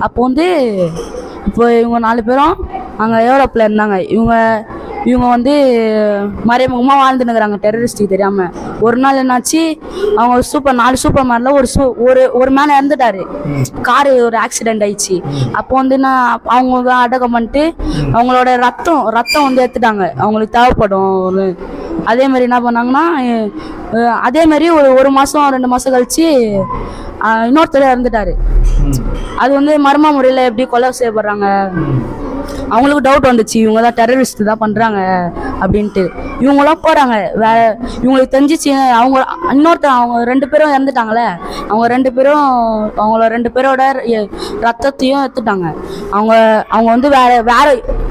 G: அப்போ வந்து இப்போ இவங்க 4 பேரும் அங்கே யூரோப்பில் இருந்தாங்க. இவங்க வந்து மறைமுகமாக வாழ்ந்துன்னுக்குறாங்க டெரரிஸ்ட்டுக்கு தெரியாமல். ஒரு நாள் என்னாச்சு, அவங்க 4 சூப்பர் மேனில் ஒரு மேன் இறந்துட்டாரு. காரு ஒரு ஆக்சிடென்ட் ஆயிடுச்சு. அப்போ வந்து என்ன அவங்க அடக்கம் பண்ணிட்டு அவங்களோட ரத்தம் வந்து எடுத்துட்டாங்க, அவங்களுக்கு தேவைப்படும். அதே மாதிரி என்ன பண்ணாங்கன்னா அதே மாதிரி ஒரு மாதம் 2 மாதம் கழிச்சு இன்னொருத்தர் இறந்துட்டாரு. அது வந்து மர்ம முறையில் எப்படி கொலை செய்யப்படுறாங்க, அவங்களுக்கு டவுட் வந்துச்சு இவங்க தான் டெரரிஸ்ட் தான் பண்ணுறாங்க அப்படின்ட்டு. இவங்களாம் போகிறாங்க. இவங்களுக்கு தெரிஞ்சிச்சு அவங்க அவங்க 2 பேரும் இறந்துட்டாங்களே, அவங்க 2 பேரும் அவங்கள 2 பேரோட ரத்தத்தையும் எடுத்துட்டாங்க. அவங்க வந்து வேற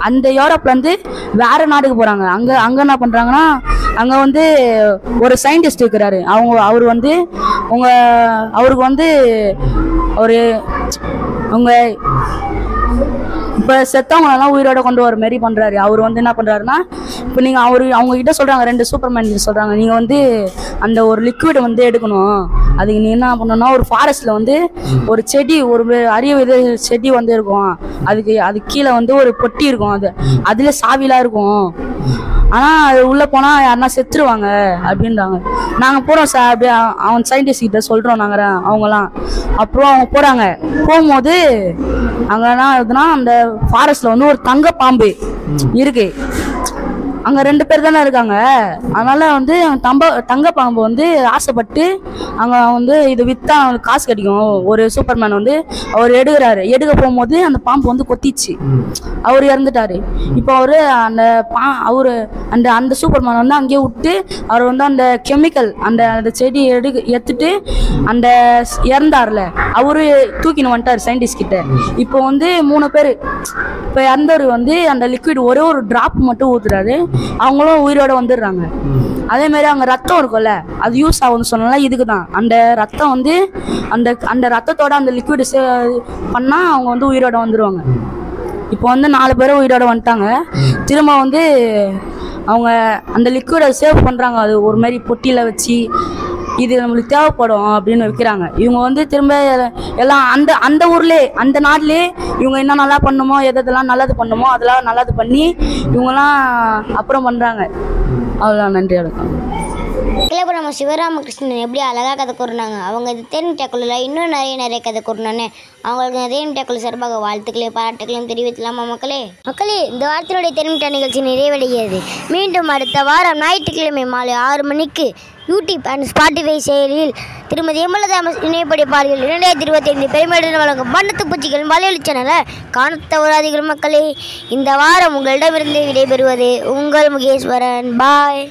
G: அந்த யூரோப்லேருந்து வேற நாடுக்கு போகிறாங்க. அங்கே என்ன பண்ணுறாங்கன்னா அங்கே வந்து ஒரு சயின்டிஸ்ட் இருக்கிறாரு. அவர் வந்து அவருக்கு வந்து அவங்க இப்போ செத்தவங்களெல்லாம் உயிரோட கொண்டு வர மாரி பண்ணுறாரு. அவர் வந்து என்ன பண்ணுறாருன்னா இப்போ நீங்கள் அவங்க கிட்ட சொல்கிறாங்க, 2 சூப்பர்மேன் சொல்கிறாங்க, நீங்கள் வந்து அந்த ஒரு லிக்விட் வந்து எடுக்கணும். அதுக்கு நீ என்ன பண்ணணும்னா ஒரு ஃபாரஸ்ட்டில் வந்து ஒரு செடி, ஒரு அரிய வித செடி வந்து இருக்கும். அதுக்கு கீழே வந்து ஒரு பொட்டி இருக்கும். அதில் சாவிலாம் இருக்கும். ஆனால் அது உள்ளே போனால் யாருன்னா செத்துருவாங்க அப்படின்றாங்க. நாங்கள் போகிறோம் சார், அப்படியே அவன் சயின்டிஸ்ட் கிட்ட சொல்கிறோம் நாங்கள் அவங்களாம். அப்புறம் அவங்க போகும்போது அங்கே என்ன ஆகுதுன்னா அந்த ஃபாரஸ்ட்டில் வந்து ஒரு தங்க பாம்பு இருக்கு. அங்கே 2 பேர் தானே இருக்காங்க. அதனால வந்து தங்க பாம்பு வந்து ஆசைப்பட்டு அங்கே வந்து இது விற்றா அவனுக்கு காசு கிடைக்கும். ஒரு சூப்பர்மேன் வந்து அவர் எடுக்க போகும்போது அந்த பாம்பு வந்து கொத்திச்சு, அவர் இறந்துட்டாரு. இப்போ அந்த சூப்பர்மேன் வந்து அங்கேயே விட்டு அவர் வந்து அந்த கெமிக்கல் அந்த செடி எடுத்துட்டு அந்த இறந்தார்ல அவரு தூக்கின்னு வந்துட்டார் சயின்டிஸ்ட் கிட்ட. இப்போ வந்து 3 பேர் இப்போ இறந்தவர் வந்து அந்த லிக்விட் ஒரே ஒரு டிராப் மட்டும் ஊத்துறாரு, அவங்களும் உயிரோட வந்துடுறாங்க. அதே மாதிரி அங்கே ரத்தம் இருக்கும்ல, அது யூஸ் ஆகும்னு சொன்னால இதுக்கு தான். அந்த ரத்தம் வந்து அந்த ரத்தத்தோட அந்த லிக்விட் பண்ணால் அவங்க வந்து உயிரோட வந்துடுவாங்க. இப்போ வந்து 4 பேரும் உயிரோட வந்துட்டாங்க. திரும்ப வந்து அவங்க அந்த லிக்விடை சேவ் பண்ணுறாங்க. அது ஒரு மாதிரி பொட்டியில் வச்சு இது நம்மளுக்கு தேவைப்படும் அப்படின்னு வைக்கிறாங்க. இவங்க வந்து திரும்ப எல்லாம் அந்த ஊர்லேயே அந்த நாட்டிலே இவங்க என்ன நல்லா பண்ணுமோ, எதெல்லாம் நல்லது பண்ணுமோ அதெல்லாம் நல்லது பண்ணி இவங்கெல்லாம் அப்புறம் பண்ணுறாங்க. அவ்வளோதான். நன்றி, வணக்கம்.
B: இப்போ நம்ம சிவராமகிருஷ்ணன் எப்படி அழகாக கதை கூறினாங்க. அவங்க இது தேன்மிட்டாக்குள்ள இன்னும் நிறைய கதை கூறினானே. அவங்களுக்கு தேன்மிட்டாக்குள்ள சார்பாக வாழ்த்துக்களையும் பாராட்டுகளையும் தெரிவிக்கலாமா மக்களே? இந்த வாரத்தினுடைய தேன்மிட்டா நிகழ்ச்சி நிறைவடைகிறது. மீண்டும் அடுத்த வாரம் ஞாயிற்றுக்கிழமை மாலை 6 மணிக்கு யூடியூப் அண்ட் ஸ்பாட்டிஃபை செயலியில் திருமதி தாமஸ் இணையப்படிப்பார்கள் 2025 பெருமையுடன் வழங்கும் வண்ணத்து பூச்சிகள் வலையொலி சேனலை காண தவறாதீர்கள் மக்களே. இந்த வாரம் உங்களிடமிருந்து விடைபெறுவது உங்கள் முகேஸ்வரன். பாய்.